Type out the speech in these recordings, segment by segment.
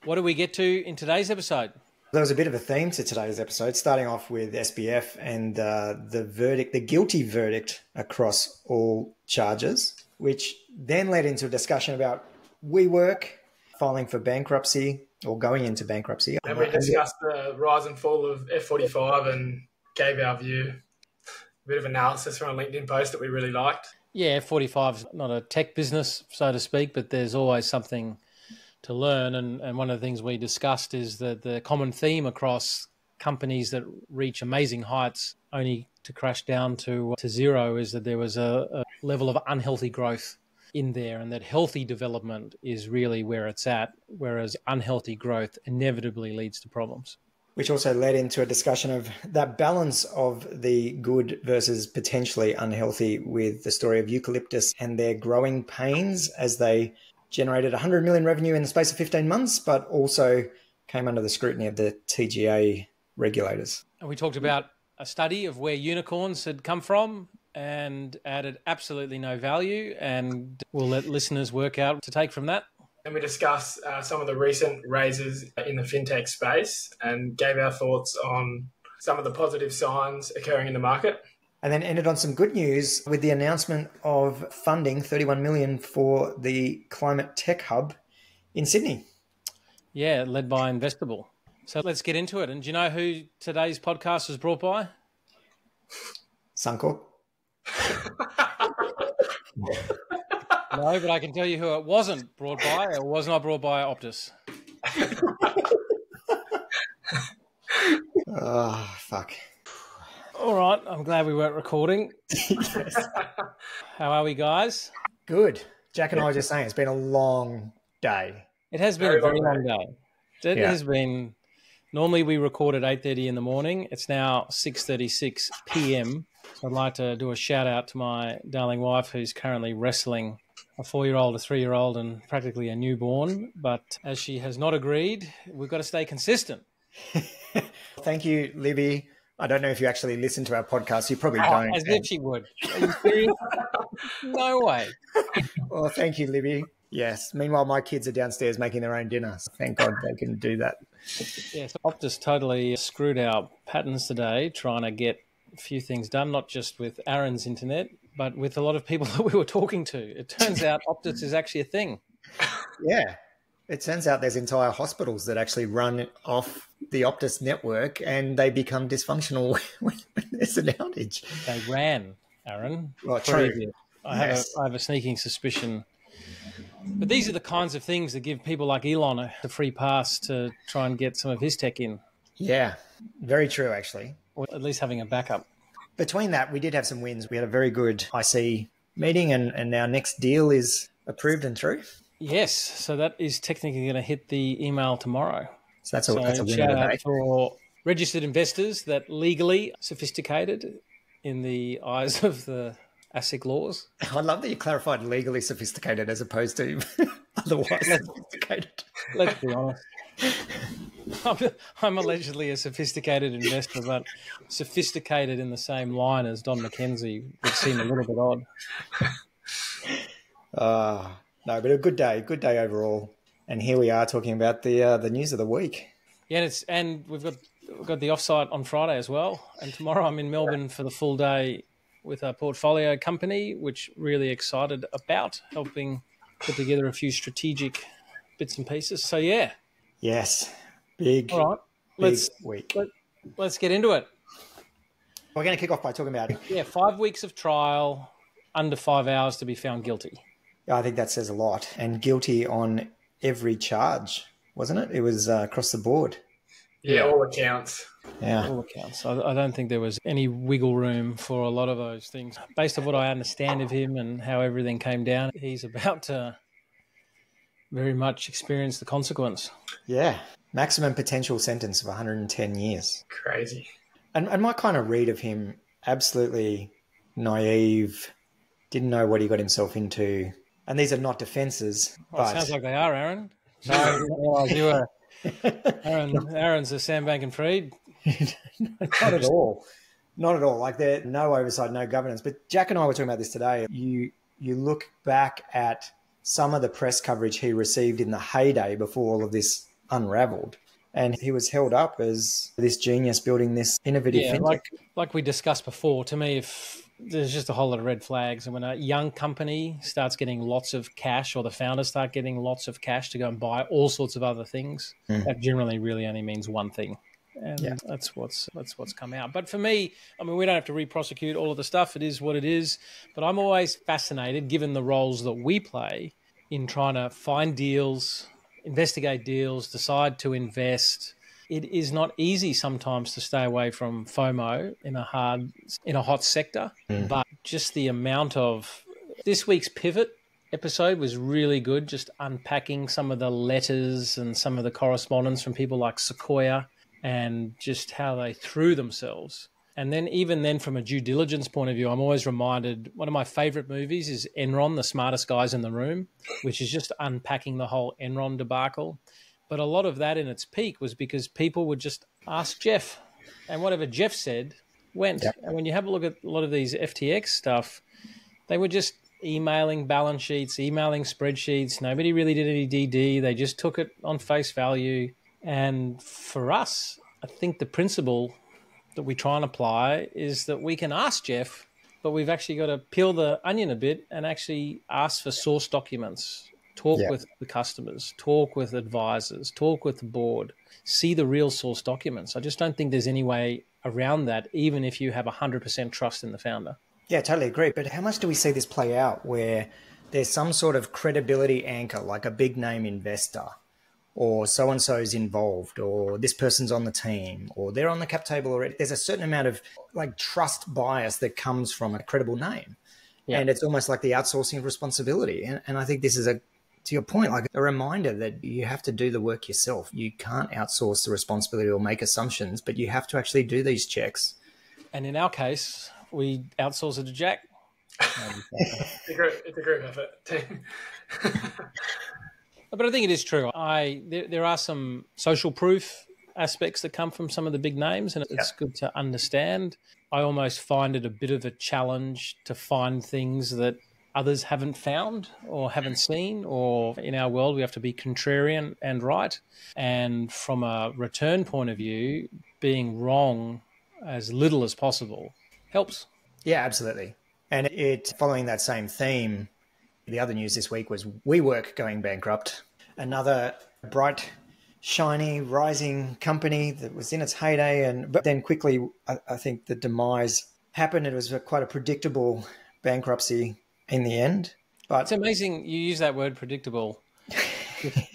What do we get to in today's episode? There was a bit of a theme to today's episode, starting off with SBF and the guilty verdict across all charges, which then led into a discussion about WeWork filing for bankruptcy or going into bankruptcy. And we discussed the rise and fall of F45 and gave our view, a bit of analysis from a LinkedIn post that we really liked. Yeah, F45 is not a tech business, so to speak, but there's always something to learn. And one of the things we discussed is that the common theme across companies that reach amazing heights only to crash down to zero is that there was a level of unhealthy growth in there, and that healthy development is really where it's at, whereas unhealthy growth inevitably leads to problems. Which also led into a discussion of that balance of the good versus potentially unhealthy with the story of Eucalyptus and their growing pains as they generated 100 million revenue in the space of 15 months, but also came under the scrutiny of the TGA regulators. And we talked about a study of where unicorns had come from and added absolutely no value, and we'll let listeners work out to take from that. And we discussed some of the recent raises in the fintech space and gave our thoughts on some of the positive signs occurring in the market. And then ended on some good news with the announcement of funding 31 million for the Climate Tech Hub in Sydney. Yeah, led by Investable. So let's get into it. And do you know who today's podcast was brought by? Suncorp. No, but I can tell you who it wasn't brought by. It was not brought by Optus. Oh, fuck. All right, I'm glad we weren't recording. Yes. How are we, guys? Good. Jack and I were just saying it's been a long day. It has been a very long day. It has been. Normally we record at 8:30 in the morning. It's now 6:36 p.m. So I'd like to do a shout out to my darling wife who's currently wrestling a 4-year-old, a 3-year-old, and practically a newborn. But as she has not agreed, we've got to stay consistent. Thank you, Libby. I don't know if you actually listen to our podcast. You probably don't. As if she would. Are you serious? No way. Well, thank you, Libby. Yes. Meanwhile, my kids are downstairs making their own dinner. So thank God they can do that. Yes, Optus totally screwed our patterns today, trying to get a few things done, not just with Aaron's internet, but with a lot of people that we were talking to. It turns out Optus is actually a thing. Yeah. It turns out there's entire hospitals that actually run off the Optus network and they become dysfunctional when there's an outage. They ran, Aaron. Well, true. I have a sneaking suspicion. But these are the kinds of things that give people like Elon a free pass to try and get some of his tech in. Yeah, very true, actually. Or at least having a backup. Between that, we did have some wins. We had a very good IC meeting and our next deal is approved and through. Yes, so that is technically going to hit the email tomorrow. So that's a win of the shout day. out for registered investors that legally sophisticated in the eyes of the ASIC laws. I love that you clarified legally sophisticated as opposed to otherwise sophisticated. Let's be honest. I'm allegedly a sophisticated investor, but sophisticated in the same line as Don McKenzie would seem a little bit odd. No, but a good day overall. And here we are talking about the news of the week. Yeah, and we've got the offsite on Friday as well. And tomorrow I'm in Melbourne for the full day with a portfolio company, which really excited about helping put together a few strategic bits and pieces. So yeah. Yes. Big. All right. Let's get into it. We're going to kick off by talking about 5 weeks of trial, under 5 hours to be found guilty. I think that says a lot. And guilty on every charge, wasn't it? It was across the board. Yeah, all accounts. Yeah. All accounts. I don't think there was any wiggle room for a lot of those things. Based on what I understand of him and how everything came down, he's about to very much experience the consequence. Yeah. Maximum potential sentence of 110 years. Crazy. And my kind of read of him, absolutely naive, didn't know what he got himself into. And these are not defences. Well, it sounds like they are, Aaron. No, I didn't realise you were. Aaron's a Sam Bankman-Fried. Not at all. Not at all. Like, there's no oversight, no governance. But Jack and I were talking about this today. You look back at some of the press coverage he received in the heyday before all of this unraveled. And he was held up as this genius building this innovative fintech. Like we discussed before, to me, if there's just a whole lot of red flags. And when a young company starts getting lots of cash, or the founders start getting lots of cash to go and buy all sorts of other things, that generally really only means one thing. And that's what's come out. But for me, I mean, we don't have to re-prosecute all of the stuff. It is what it is. But I'm always fascinated, given the roles that we play in trying to find deals, investigate deals, decide to invest. It is not easy sometimes to stay away from FOMO in a hot sector, but just the amount of this week's pivot episode was really good, just unpacking some of the letters and some of the correspondence from people like Sequoia and just how they threw themselves. And then even then, from a due diligence point of view, I'm always reminded, one of my favorite movies is Enron, The Smartest Guys in the Room, which is just unpacking the whole Enron debacle. But a lot of that in its peak was because people would just ask Jeff, and whatever Jeff said went. Yep. And when you have a look at a lot of these FTX stuff, they were just emailing balance sheets, emailing spreadsheets. Nobody really did any DD. They just took it on face value. And for us, I think the principle that we try and apply is that we can ask Jeff, but we've actually got to peel the onion a bit and actually ask for source documents, talk with the customers, talk with advisors, talk with the board, see the real source documents. I just don't think there's any way around that, even if you have 100% trust in the founder. Yeah, totally agree. But how much do we see this play out where there's some sort of credibility anchor, like a big name investor, or so-and-so's involved, or this person's on the team, or they're on the cap table already. There's a certain amount of like trust bias that comes from a credible name. Yeah. And it's almost like the outsourcing of responsibility. And I think this is, to your point, like a reminder that you have to do the work yourself. You can't outsource the responsibility or make assumptions, but you have to actually do these checks. And in our case, we outsource it to Jack. It's a group effort, team. But I think it is true. There are some social proof aspects that come from some of the big names, and it's good to understand. I almost find it a bit of a challenge to find things that others haven't found or haven't seen, or in our world, we have to be contrarian and right. And from a return point of view, being wrong as little as possible helps. Yeah, absolutely. And following that same theme, the other news this week was WeWork going bankrupt. Another bright, shiny, rising company that was in its heyday. But then quickly, I think the demise happened. It was quite a predictable bankruptcy in the end. But it's amazing you use that word predictable.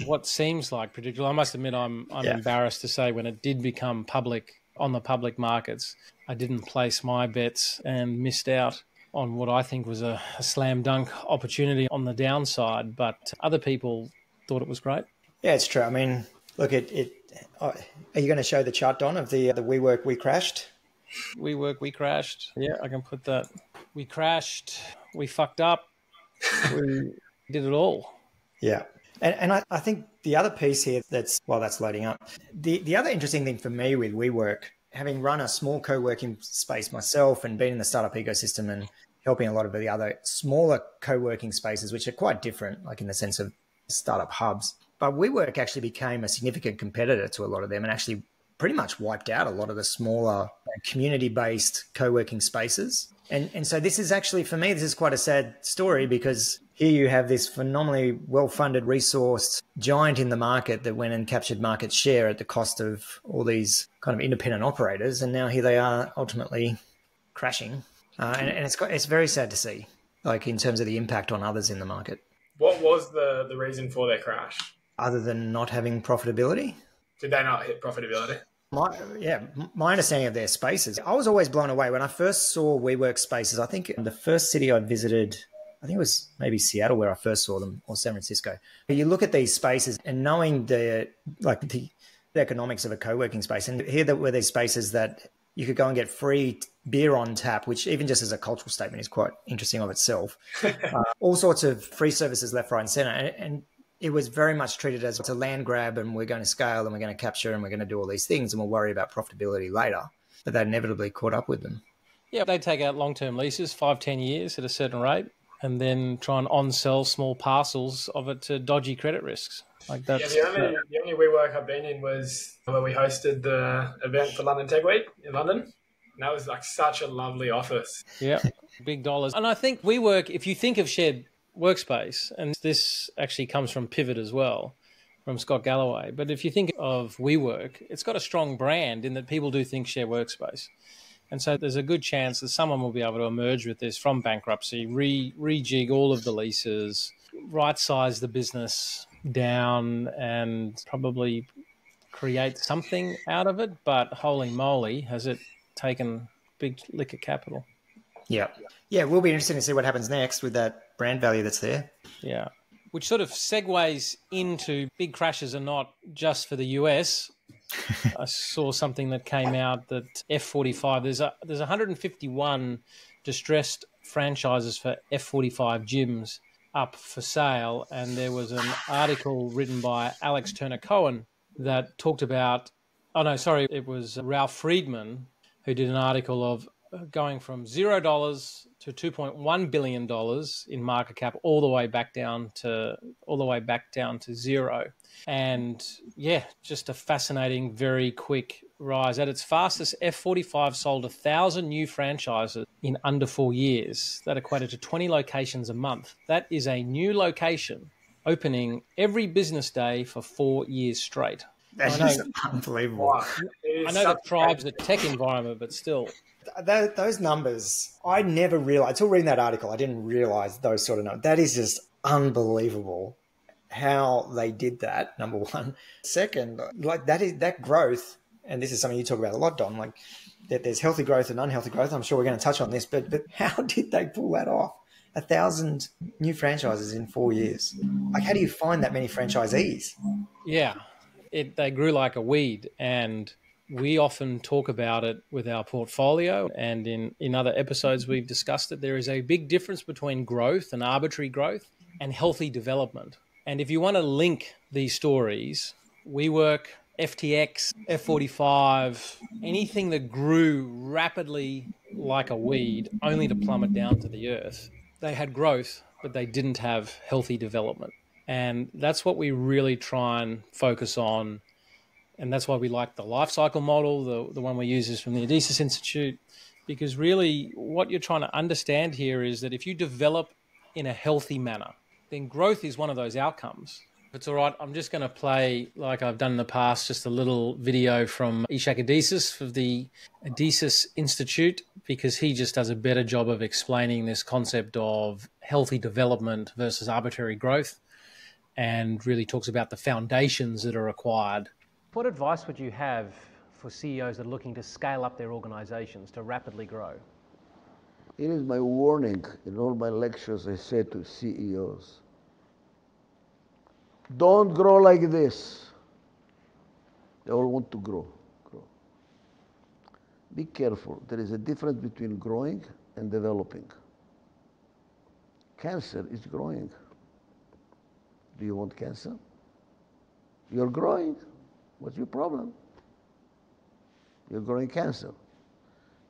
What seems like predictable. I must admit I'm embarrassed to say when it did become public on the public markets, I didn't place my bets and missed out on what I think was a slam dunk opportunity on the downside, but other people thought it was great. Yeah, it's true. I mean, look, are you going to show the chart, Don, of the WeWork we crashed? WeWork we crashed. Yeah, I can put that. We crashed. We fucked up. We did it all. Yeah. And I think the other piece here that's loading up, the other interesting thing for me with WeWork, having run a small co-working space myself and been in the startup ecosystem and helping a lot of the other smaller co-working spaces, which are quite different, like in the sense of startup hubs. But WeWork actually became a significant competitor to a lot of them and actually pretty much wiped out a lot of the smaller community-based co-working spaces. And so this is actually, for me, this is quite a sad story because here you have this phenomenally well-funded, resourced giant in the market that went and captured market share at the cost of all these kind of independent operators. And now here they are ultimately crashing. And it's very sad to see, like in terms of the impact on others in the market. What was the reason for their crash? Other than not having profitability? Did they not hit profitability? My understanding of their spaces, I was always blown away. When I first saw WeWork spaces, I think the first city I visited, I think it was maybe Seattle where I first saw them, or San Francisco. You look at these spaces and knowing the economics of a co-working space, and here were these spaces that you could go and get free beer on tap, which even just as a cultural statement is quite interesting of itself. All sorts of free services left, right and center. And it was very much treated as it's a land grab and we're going to scale and we're going to capture and we're going to do all these things and we'll worry about profitability later. But that inevitably caught up with them. Yeah, they take out long-term leases, 5-10 years at a certain rate, and then try and on-sell small parcels of it to dodgy credit risks. Like Yeah, that's the only WeWork I've been in was where we hosted the event for London Tech Week in London. And that was like such a lovely office. yeah, big dollars. And I think WeWork, if you think of shared workspace, and this actually comes from Pivot as well, from Scott Galloway. But if you think of WeWork, it's got a strong brand in that people do think share workspace. And so there's a good chance that someone will be able to emerge with this from bankruptcy, rejig all of the leases, right-size the business down, and probably create something out of it. But holy moly, has it taken big lick of capital. Yeah. Yeah, we'll be interested to see what happens next with that brand value that's there. Yeah. Which sort of segues into big crashes are not just for the US. I saw something that came out that F45, there's 151 distressed franchises for F45 gyms up for sale. And there was an article written by Alex Turner Cohen that talked about, it was Ralph Friedman who did an article of going from $0 to $2.1 billion in market cap all the way back down to zero. And yeah, just a fascinating, very quick rise. At its fastest, F45 sold 1,000 new franchises in under 4 years. That equated to 20 locations a month. That is a new location opening every business day for 4 years straight. That is unbelievable. Wow. I know that Tribe's a tech environment, but still. Those numbers, I never realized, until reading that article, I didn't realize those sort of numbers. That is just unbelievable how they did that, number one. Second, like that growth, and this is something you talk about a lot, Don, like that there's healthy growth and unhealthy growth. I'm sure we're going to touch on this, but how did they pull that off? 1,000 new franchises in 4 years. Like, how do you find that many franchisees? Yeah, they grew like a weed, and we often talk about it with our portfolio, and in other episodes we've discussed it. There is a big difference between growth and arbitrary growth and healthy development. And if you want to link these stories, WeWork, FTX, F45, anything that grew rapidly like a weed only to plummet down to the earth, they had growth, but they didn't have healthy development. And that's what we really try and focus on. And that's why we like the life cycle model. The one we use is from the Odysseus Institute, because really what you're trying to understand here is that if you develop in a healthy manner, then growth is one of those outcomes. If it's all right, I'm just going to play, like I've done in the past, just a little video from Ishak Odysseus of the Odysseus Institute, because he just does a better job of explaining this concept of healthy development versus arbitrary growth, and really talks about the foundations that are required. What advice would you have for CEOs that are looking to scale up their organizations to rapidly grow? It is my warning in all my lectures. I say to CEOs, don't grow like this. They all want to grow. Be careful. There is a difference between growing and developing. Cancer is growing. Do you want cancer? You're growing. What's your problem? You're growing cancer.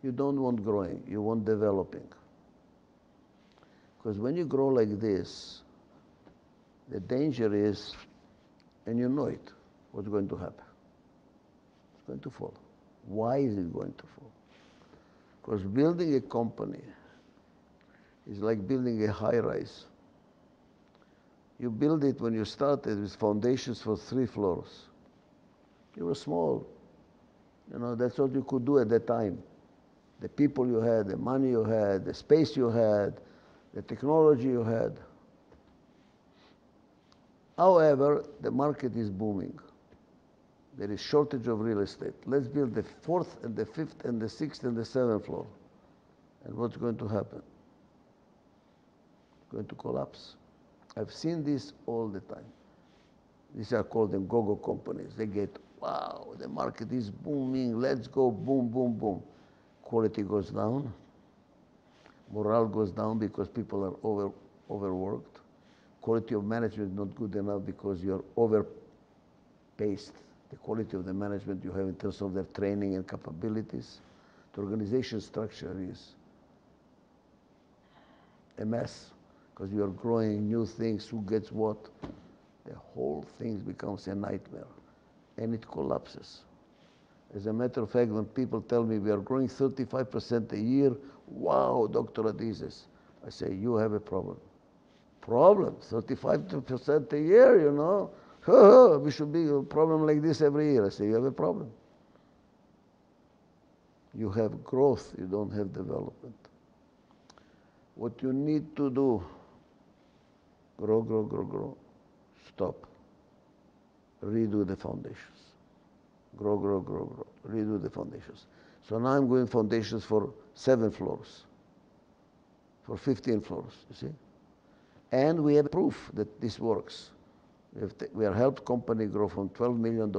You don't want growing, you want developing. Because when you grow like this, the danger is, and you know it, what's going to happen? It's going to fall. Why is it going to fall? Because building a company is like building a high-rise. You build it when you started with foundations for 3 floors. You were small. You know, that's what you could do at that time. The people you had, the money you had, the space you had, the technology you had. However, the market is booming. There is shortage of real estate. Let's build the 4th and the 5th and the 6th and the 7th floor. And what's going to happen? It's going to collapse. I've seen this all the time. These are called the go-go companies. They get, wow, the market is booming, let's go, boom, boom, boom. Quality goes down. Morale goes down because people are overworked. Quality of management is not good enough because you're overpaced. The quality of the management you have in terms of their training and capabilities. The organization structure is a mess because you're growing new things, who gets what. the whole thing becomes a nightmare and it collapses. As a matter of fact, when people tell me we are growing 35% a year, wow, Dr. Adizes, I say, you have a problem. Problem, 35% a year, you know. We should be a problem like this every year. I say, you have a problem. You have growth, you don't have development. What you need to do, grow, grow, grow, grow. Stop. Redo the foundations. Grow, grow, grow, grow. Redo the foundations. So now I'm going foundations for 7 floors, for 15 floors, you see? And we have proof that this works. We have helped company grow from $12 million.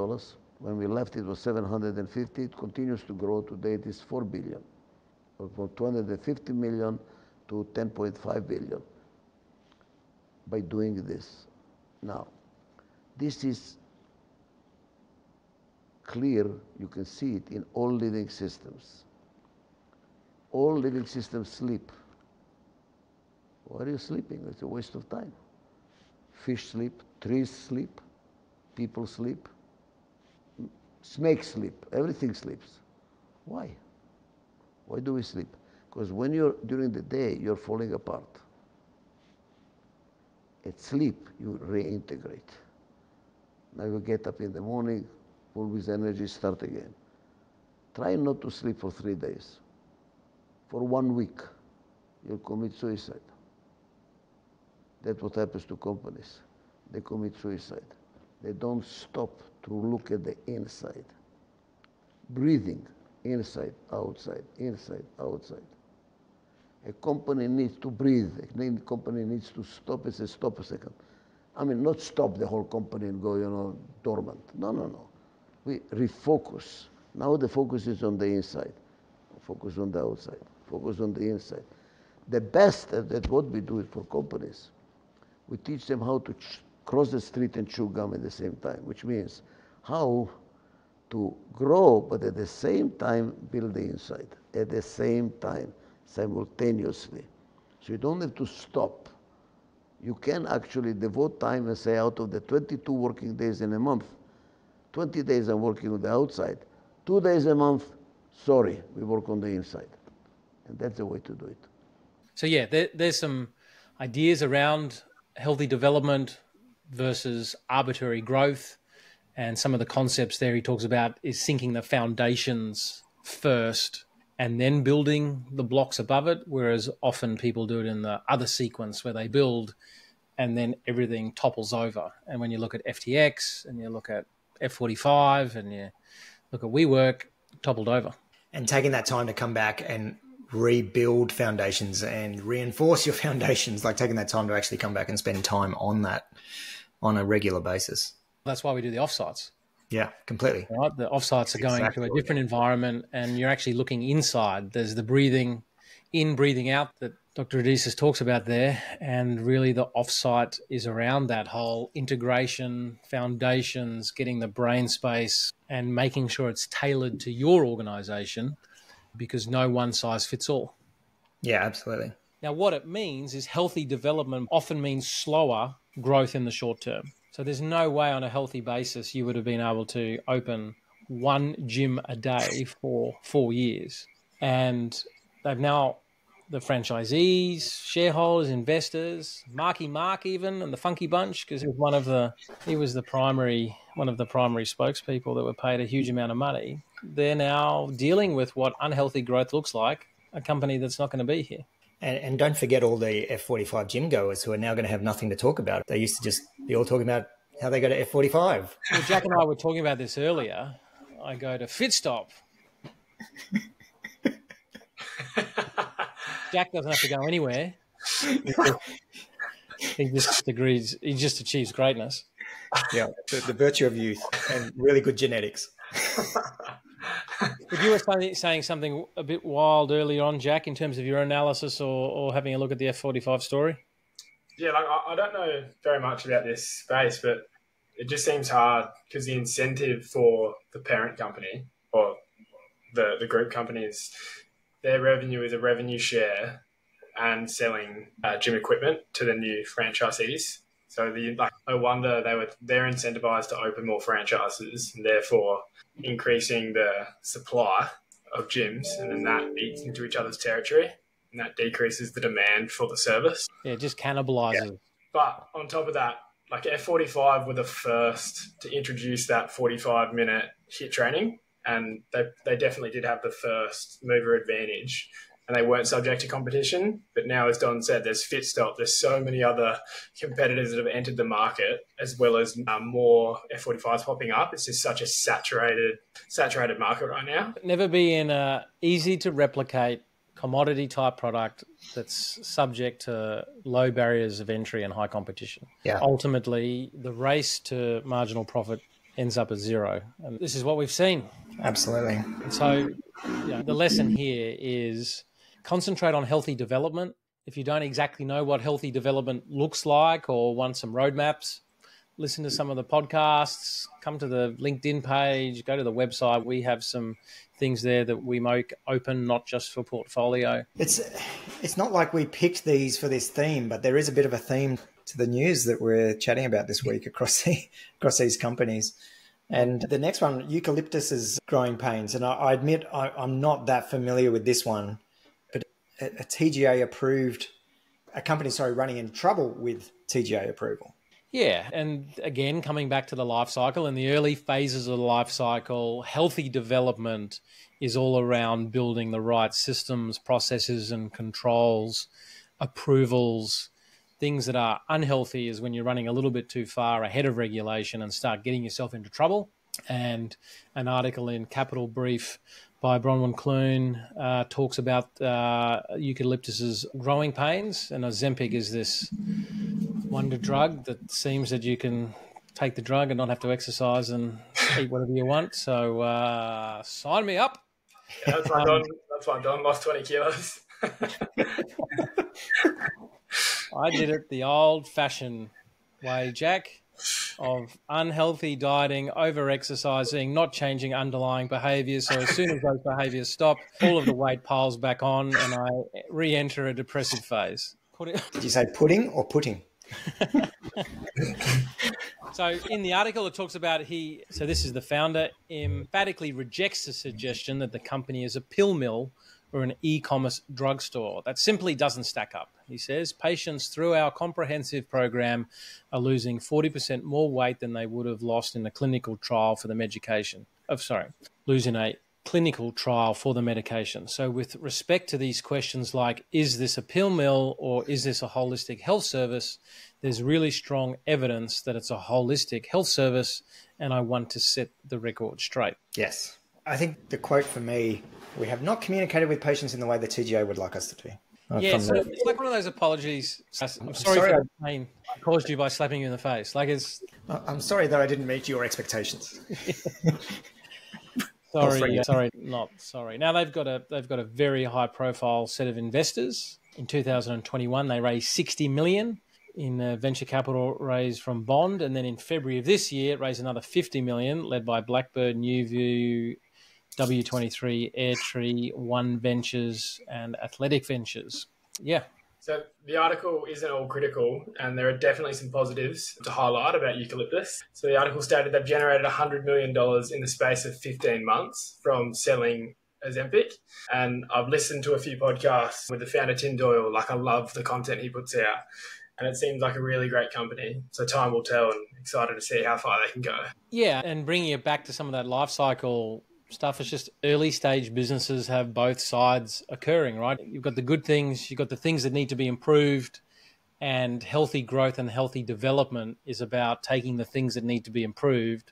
When we left, it was 750. It continues to grow. Today, it is 4 billion. From 250 million to 10.5 billion by doing this. Now, this is clear. You can see it in all living systems. All living systems sleep. Why are you sleeping? It's a waste of time. Fish sleep, trees sleep, people sleep, snakes sleep, everything sleeps. Why? Why do we sleep? Because when you're, during the day, you're falling apart. At sleep, you reintegrate. Now you get up in the morning, full with energy, start again. Try not to sleep for 3 days. For 1 week, you'll commit suicide. That's what happens to companies. They commit suicide. They don't stop to look at the inside. Breathing, inside, outside, inside, outside. A company needs to breathe. A company needs to stop and say, stop a second. I mean, not stop the whole company and go, you know, dormant. No, no, no. We refocus. Now the focus is on the inside. Focus on the outside. Focus on the inside. The best at what we do it for companies, we teach them how to cross the street and chew gum at the same time, which means how to grow, but at the same time build the inside, at the same time, simultaneously. So you don't have to stop. You can actually devote time and say, out of the 22 working days in a month, 20 days I'm working on the outside, 2 days a month, sorry, we work on the inside. And that's the way to do it. So yeah, there's some ideas around healthy development versus arbitrary growth. And some of the concepts there he talks about is sinking the foundations first and then building the blocks above it, whereas often people do it in the other sequence where they build and then everything topples over. And when you look at FTX and you look at F45 and you look at WeWork, toppled over. And taking that time to come back and rebuild foundations and reinforce your foundations, like taking that time to actually come back and spend time on that on a regular basis. That's why we do the offsites. Yeah, completely. Right? The offsites are going to a different environment and you're actually looking inside. There's the breathing in, breathing out that Dr. Adizes talks about there. And really the offsite is around that whole integration, foundations, getting the brain space and making sure it's tailored to your organization, because no one size fits all. Yeah, absolutely. Now, what it means is healthy development often means slower growth in the short term. So there's no way on a healthy basis you would have been able to open 1 gym a day for 4 years. And they've now, the franchisees, shareholders, investors, Marky Mark even, and the Funky Bunch, because he was one of the primary spokespeople that were paid a huge amount of money. They're now dealing with what unhealthy growth looks like, a company that's not going to be here. And don't forget all the F45 gym goers who are now going to have nothing to talk about. They used to just be all talking about how they go to F45. Well, Jack and I were talking about this earlier. I go to Fitstop. Jack doesn't have to go anywhere. He just achieves greatness. Yeah, the virtue of youth and really good genetics. But you were saying something a bit wild earlier on, Jack, in terms of your analysis or having a look at the F45 story. Yeah, like I don't know very much about this space, but it just seems hard because the incentive for the parent company or the group companies, their revenue is a revenue share and selling gym equipment to the new franchisees. So no wonder they're incentivized to open more franchises and therefore increasing the supply of gyms, and then that eats into each other's territory and that decreases the demand for the service. Yeah, it just cannibalizes. Yeah. But on top of that, like F45 were the first to introduce that 45-minute HIIT training, and they definitely did have the first mover advantage, and they weren't subject to competition. But now, as Don said, there's FitStop, there's so many other competitors that have entered the market, as well as more F45s popping up. It's just such a saturated market right now. Never be in a easy to replicate commodity type product that's subject to low barriers of entry and high competition. Yeah. Ultimately, the race to marginal profit ends up at zero. And this is what we've seen. Absolutely. So the lesson here is concentrate on healthy development. If you don't exactly know what healthy development looks like or want some roadmaps, listen to some of the podcasts, come to the LinkedIn page, go to the website. We have some things there that we make open, not just for portfolio. It's not like we picked these for this theme, but there is a bit of a theme to the news that we're chatting about this week across these companies. And the next one, Eucalyptus, is growing pains. And I admit I'm not that familiar with this one, but a TGA approved, a company, running in trouble with TGA approval. Yeah. And again, coming back to the life cycle, in the early phases of the life cycle, healthy development is all around building the right systems, processes and controls, approvals. Things that are unhealthy is when you're running a little bit too far ahead of regulation and start getting yourself into trouble. And an article in Capital Brief by Bronwyn Clune talks about Eucalyptus's growing pains. And Ozempic is this wonder drug that seems that you can take the drug and not have to exercise and eat whatever you want. So sign me up. Yeah, that's why Don lost 20 kilos. I did it the old-fashioned way, Jack, of unhealthy dieting, over-exercising, not changing underlying behaviours. So as soon as those behaviours stop, all of the weight piles back on and I re-enter a depressive phase. Did you say pudding or putting? So in the article, it talks about so this is the founder, emphatically rejects the suggestion that the company is a pill mill or an e-commerce drugstore. That simply doesn't stack up. He says, patients through our comprehensive program are losing 40% more weight than they would have lost in a clinical trial for the medication. Losing a clinical trial for the medication. So with respect to these questions like, is this a pill mill or is this a holistic health service? There's really strong evidence that it's a holistic health service, and I want to set the record straight. Yes. I think the quote for me, we have not communicated with patients in the way the TGA would like us to do. So it's like one of those apologies. I'm sorry for the pain I caused you by slapping you in the face. I'm sorry that I didn't meet your expectations. Not sorry. Now they've got a very high profile set of investors. In 2021, they raised 60 million in venture capital raised from Bond, and then in February of this year, it raised another 50 million, led by Blackbird, NewView, W23, Airtree, One Ventures, and Athletic Ventures. Yeah. So the article isn't all critical, and there are definitely some positives to highlight about Eucalyptus. So the article stated they've generated $100 million in the space of 15 months from selling Ozempic. And I've listened to a few podcasts with the founder, Tim Doyle. I love the content he puts out. And it seems like a really great company. So time will tell, and excited to see how far they can go. Yeah, and bringing it back to some of that life cycle stuff, it's just early stage businesses have both sides occurring, right? You've got the good things, you've got the things that need to be improved, and healthy growth and healthy development is about taking the things that need to be improved,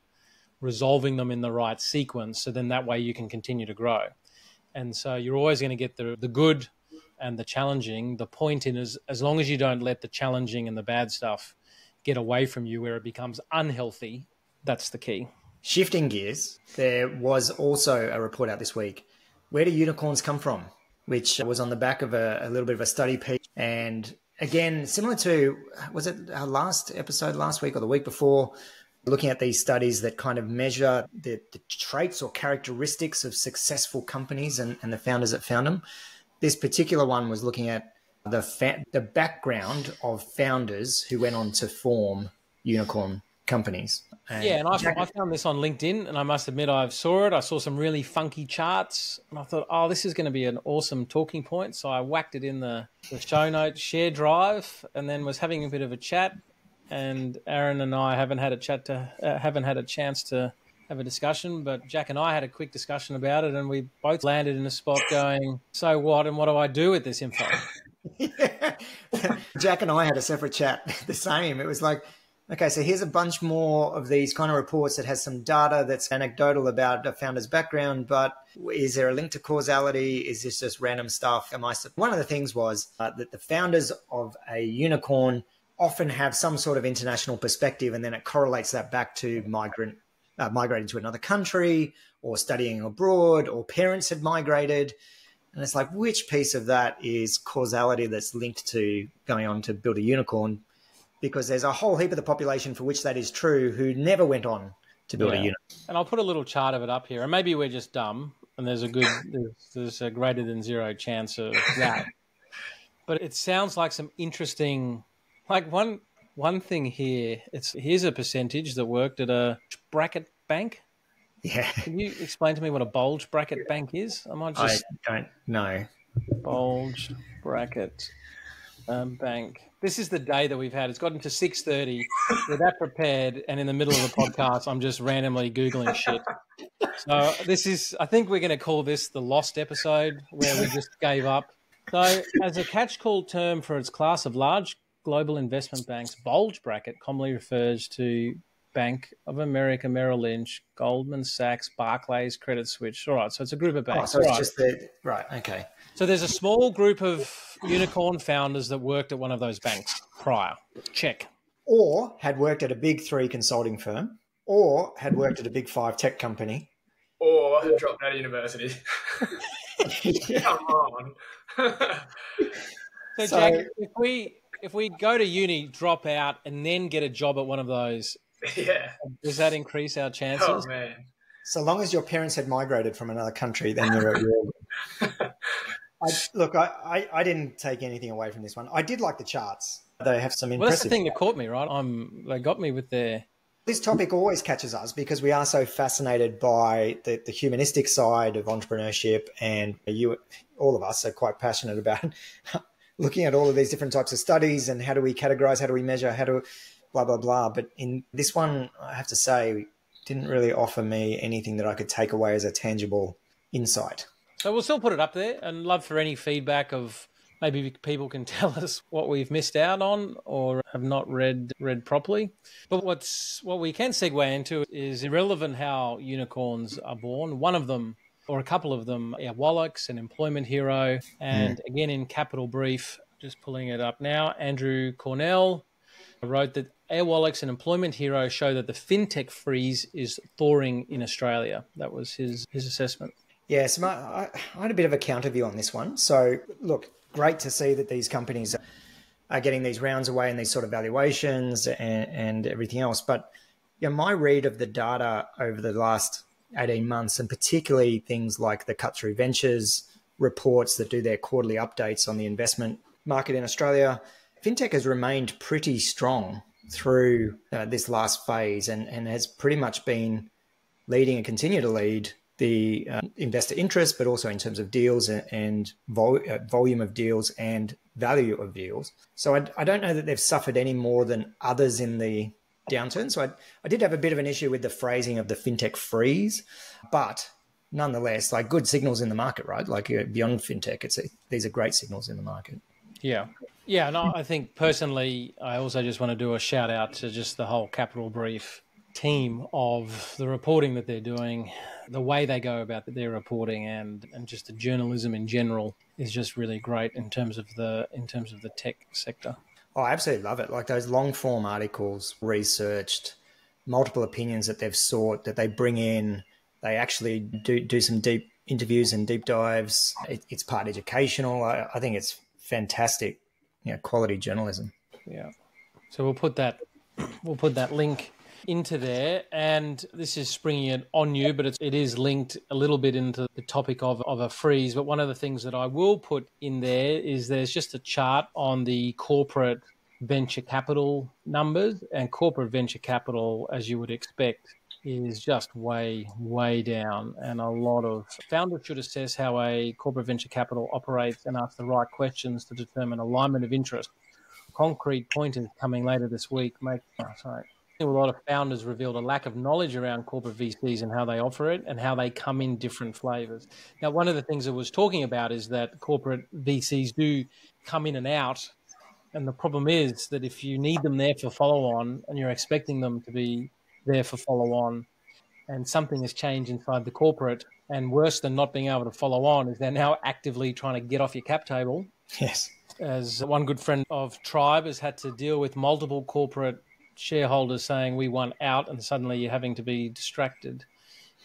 resolving them in the right sequence, so then that way you can continue to grow. And so you're always going to get the good and the challenging. The point is, as long as you don't let the challenging and the bad stuff get away from you where it becomes unhealthy, that's the key. Shifting gears, there was also a report out this week, Where Do Unicorns Come From?, which was on the back of a little bit of a study piece. And again, similar to, was it our last episode last week or the week before, looking at these studies that kind of measure the traits or characteristics of successful companies and the founders that found them. This particular one was looking at the background of founders who went on to form unicorn companies. And I found this on LinkedIn, and I must admit I saw it. I saw some really funky charts, and I thought, oh, this is going to be an awesome talking point. So I whacked it in the show notes share drive, and then was having a bit of a chat. And Aaron and I haven't had a chance to have a discussion, but Jack and I had a quick discussion about it, and we both landed in a spot going, so what, and what do I do with this info? Yeah. Jack and I had a separate chat, the same. It was like, okay, so here's a bunch more of these kind of reports that has some data that's anecdotal about a founder's background, but is there a link to causality? Is this just random stuff? One of the things was that the founders of a unicorn often have some sort of international perspective, and then it correlates that back to migrating to another country or studying abroad, or parents had migrated. And it's like, which piece of that is causality that's linked to going on to build a unicorn? Because there's a whole heap of the population for which that is true who never went on to build a unicorn. And I'll put a little chart of it up here. And maybe we're just dumb, and there's a greater than zero chance of that. But it sounds like some interesting, like one thing here. Here's a percentage that worked at a bracket bank. Yeah. Can you explain to me what a bulge bracket bank is? I don't know. Bulge bracket bank. This is the day that we've had. It's gotten to 6:30. We're that prepared, and in the middle of the podcast, I'm just randomly Googling shit. So I think we're going to call this the lost episode, where we just gave up. So as a catch-call term for its class of large global investment banks, bulge bracket commonly refers to Bank of America, Merrill Lynch, Goldman Sachs, Barclays, Credit Suisse. All right, so it's a group of banks. Oh, so it's just right, okay. So there's a small group of unicorn founders that worked at one of those banks prior. Check. Or had worked at a big 3 consulting firm, or had worked at a big 5 tech company. Or had dropped out of university. Come on. So Jack, if we go to uni, drop out, and then get a job at one of those, does that increase our chances? Oh, man. So long as your parents had migrated from another country, then you're I didn't take anything away from this one. I did like the charts. They have some impressive... Well, that's the thing that caught me, right? They got me with their... This topic always catches us because we are so fascinated by the humanistic side of entrepreneurship, and all of us are quite passionate about looking at all of these different types of studies and how do we categorize, how do we measure, how do blah, blah, blah. But in this one, I have to say, didn't really offer me anything that I could take away as a tangible insight. So we'll still put it up there, and love for any feedback of maybe people can tell us what we've missed out on or have not read properly. But what we can segue into is irrelevant how unicorns are born. One of them, or a couple of them, Airwallex, an employment hero, and again in Capital Brief, just pulling it up now, Andrew Cornell wrote that Airwallex, an employment hero, show that the fintech freeze is thawing in Australia. That was his assessment. Yeah, so I had a bit of a counter view on this one. So look, great to see that these companies are getting these rounds away and these sort of valuations and everything else. But my read of the data over the last 18 months, and particularly things like the Cut Through Ventures reports that do their quarterly updates on the investment market in Australia, fintech has remained pretty strong through this last phase and has pretty much been leading and continue to lead the investor interest, but also in terms of deals and volume of deals and value of deals. So I don't know that they've suffered any more than others in the downturn. So I did have a bit of an issue with the phrasing of the fintech freeze, but nonetheless, like good signals in the market, right? Like beyond fintech, these are great signals in the market. Yeah. Yeah. And I think personally, I also just want to do a shout out to just the whole Capital Brief team of the reporting that they're doing, the way they go about their reporting, and just the journalism in general is just really great in terms of the tech sector. Oh, I absolutely love it. Like those long form articles, researched, multiple opinions that they've sought, that they bring in. They actually do some deep interviews and deep dives. It's part educational. I think it's fantastic, quality journalism. Yeah. So we'll put that link into there. And this is springing it on you, but it is linked a little bit into the topic of a freeze. But one of the things that I will put in there is there's just a chart on the corporate venture capital numbers, and corporate venture capital, as you would expect, is just way, way down. And a lot of founders should assess how a corporate venture capital operates and ask the right questions to determine alignment of interest. Concrete pointers coming later this week a lot of founders revealed a lack of knowledge around corporate VCs and how they operate and how they come in different flavors. Now, one of the things I was talking about is that corporate VCs do come in and out. And the problem is that if you need them there for follow-on and you're expecting them to be there for follow-on, and something has changed inside the corporate, and worse than not being able to follow on is they're now actively trying to get off your cap table. Yes. As one good friend of Tribe has had to deal with multiple corporate shareholders saying we want out, and suddenly you're having to be distracted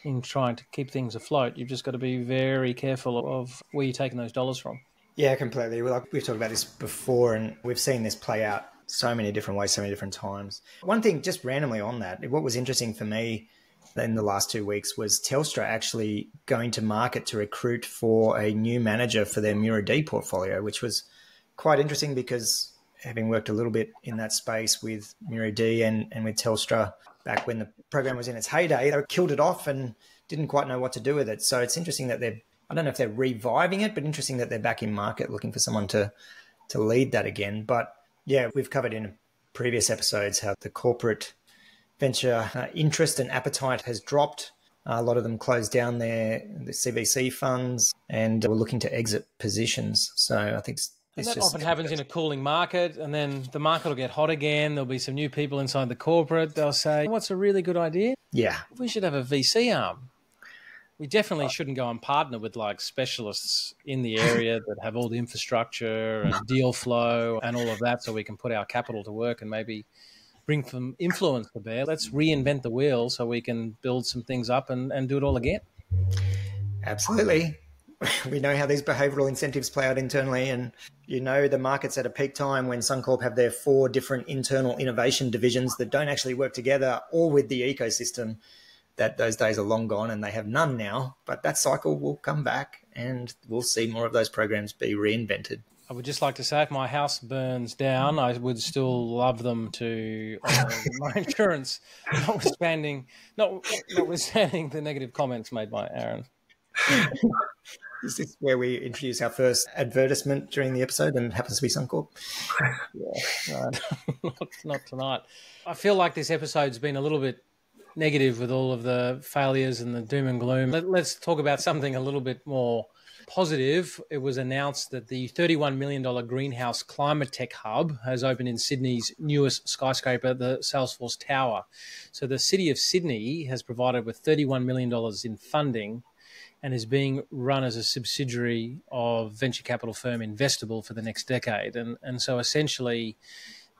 in trying to keep things afloat. You've just got to be very careful of where you're taking those dollars from. Yeah, completely. We've talked about this before, and we've seen this play out so many different ways, so many different times. One thing, just randomly on that, what was interesting for me in the last 2 weeks was Telstra actually going to market to recruit for a new manager for their Mura D portfolio, which was quite interesting because having worked a little bit in that space with Mura D and with Telstra back when the program was in its heyday, they killed it off and didn't quite know what to do with it. So it's interesting that I don't know if they're reviving it, but interesting that they're back in market looking for someone to lead that again. But yeah, we've covered in previous episodes how the corporate venture interest and appetite has dropped. A lot of them closed down the CVC funds and were looking to exit positions. So I think that often happens in a cooling market, and then the market will get hot again. There'll be some new people inside the corporate. They'll say, what's a really good idea? Yeah. We should have a VC arm. We definitely shouldn't go and partner with like specialists in the area that have all the infrastructure and deal flow and all of that, so we can put our capital to work and maybe bring some influence to bear. Let's reinvent the wheel so we can build some things up and do it all again. Absolutely. We know how these behavioral incentives play out internally, and the market's at a peak time when Suncorp have their 4 different internal innovation divisions that don't actually work together or with the ecosystem. That those days are long gone and they have none now, but that cycle will come back and we'll see more of those programs be reinvented. I would just like to say if my house burns down, I would still love them to my insurance, notwithstanding the negative comments made by Aaron. Is this where we introduce our first advertisement during the episode and it happens to be Suncorp? Yeah, not tonight. I feel like this episode's been a little bit negative with all of the failures and the doom and gloom. Let's talk about something a little bit more positive. It was announced that the $31 million greenhouse climate tech hub has opened in Sydney's newest skyscraper, the Salesforce Tower. So the City of Sydney has provided with $31 million in funding and is being run as a subsidiary of venture capital firm Investable for the next decade. And so essentially,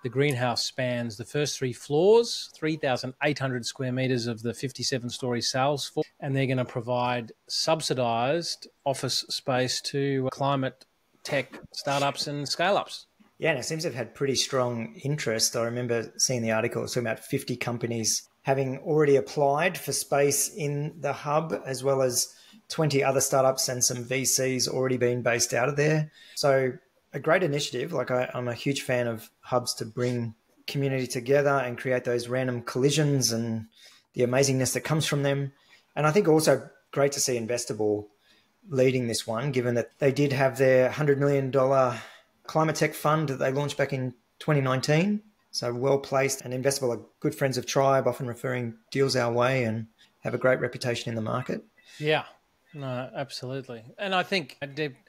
the greenhouse spans the first 3 floors, 3,800 square metres of the 57-storey sales floor, and they're going to provide subsidised office space to climate tech startups and scale-ups. Yeah, and it seems they've had pretty strong interest. I remember seeing the article talking about 50 companies having already applied for space in the hub, as well as 20 other startups and some VCs already being based out of there. So a great initiative. Like I'm a huge fan of hubs to bring community together and create those random collisions and the amazingness that comes from them. And I think also great to see Investable leading this one, given that they did have their $100 million climate tech fund that they launched back in 2019. So well placed, and Investable are good friends of Tribe, often referring deals our way and have a great reputation in the market. Yeah. No, absolutely. And I think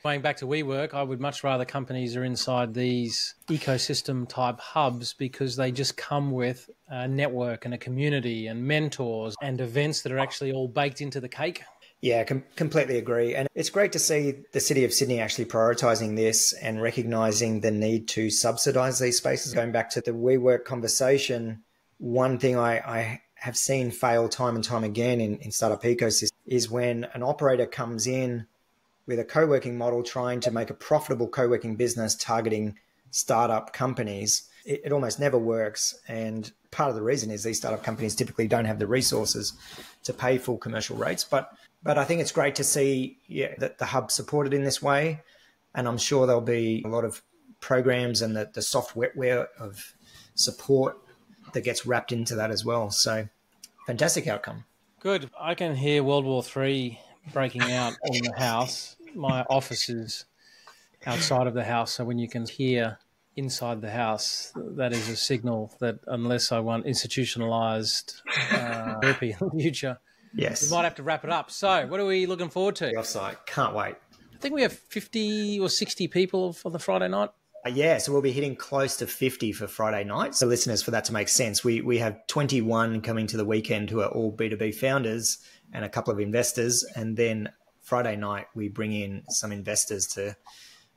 going back to WeWork, I would much rather companies are inside these ecosystem type hubs because they just come with a network and a community and mentors and events that are actually all baked into the cake. Yeah, completely agree. And it's great to see the City of Sydney actually prioritising this and recognising the need to subsidise these spaces. Going back to the WeWork conversation, one thing I have seen fail time and time again in startup ecosystems is when an operator comes in with a co-working model trying to make a profitable co-working business targeting startup companies. it almost never works. And part of the reason is these startup companies typically don't have the resources to pay full commercial rates. But I think it's great to see that the hub supported in this way. And I'm sure there'll be a lot of programs and the soft wetware of support that gets wrapped into that as well. So fantastic outcome. Good. I can hear World War III breaking out in the house. My office is outside of the house, so when you can hear inside the house, that is a signal that unless I want institutionalized therapy in the future, yes, we might have to wrap it up. So what are we looking forward to? The offsite. Can't wait. I think we have 50 or 60 people for the Friday night. Yeah, so we'll be hitting close to 50 for Friday night. So listeners, for that to make sense, we have 21 coming to the weekend who are all B2B founders and a couple of investors. And then Friday night, we bring in some investors to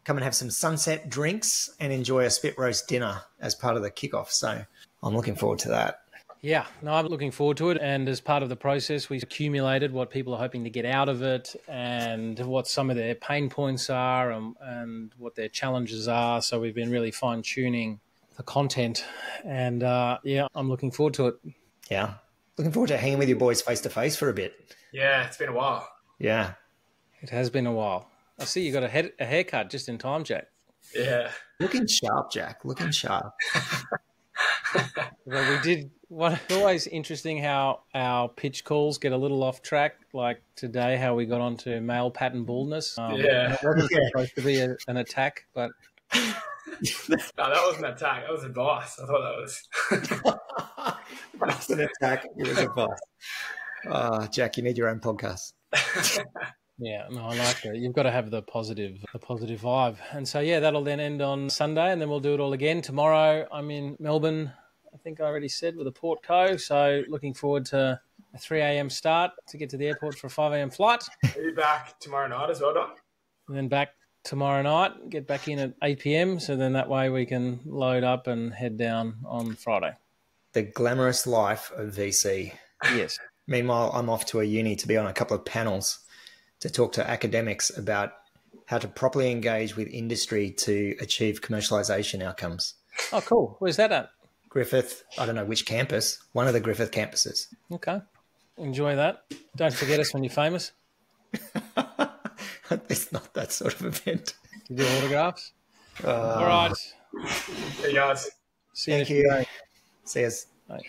come and have some sunset drinks and enjoy a spit roast dinner as part of the kickoff. So I'm looking forward to that. Yeah, no, I'm looking forward to it. And as part of the process, we've accumulated what people are hoping to get out of it and what some of their pain points are and what their challenges are. So we've been really fine-tuning the content. And I'm looking forward to it. Yeah. Looking forward to hanging with your boys face-to-face for a bit. Yeah, it's been a while. Yeah. It has been a while. I see you got a haircut just in time, Jack. Yeah. Looking sharp, Jack. Looking sharp. Well, we did. It's always interesting how our pitch calls get a little off track. Like today, how we got onto male pattern baldness. It wasn't supposed to be an attack, but no, that wasn't an attack. That was advice. I thought that was. That was an attack. It was advice. Jack, you need your own podcast. Yeah, no, I like that. You've got to have the positive vibe. And so, yeah, that'll then end on Sunday, and then we'll do it all again. Tomorrow, I'm in Melbourne, I think I already said, with a Portco. So looking forward to a 3 a.m. start to get to the airport for a 5 a.m. flight. Are you back tomorrow night as well, Don? And then back tomorrow night, get back in at 8 p.m. So then that way we can load up and head down on Friday. The glamorous life of VC. Yes. Meanwhile, I'm off to a uni to be on a couple of panels to talk to academics about how to properly engage with industry to achieve commercialization outcomes. Oh, cool. Where's that at? Griffith, I don't know which campus, one of the Griffith campuses. Okay. Enjoy that. Don't forget us when you're famous. It's not that sort of event. You do autographs? All right. Hey, guys. See you. Thank you. See us. Bye.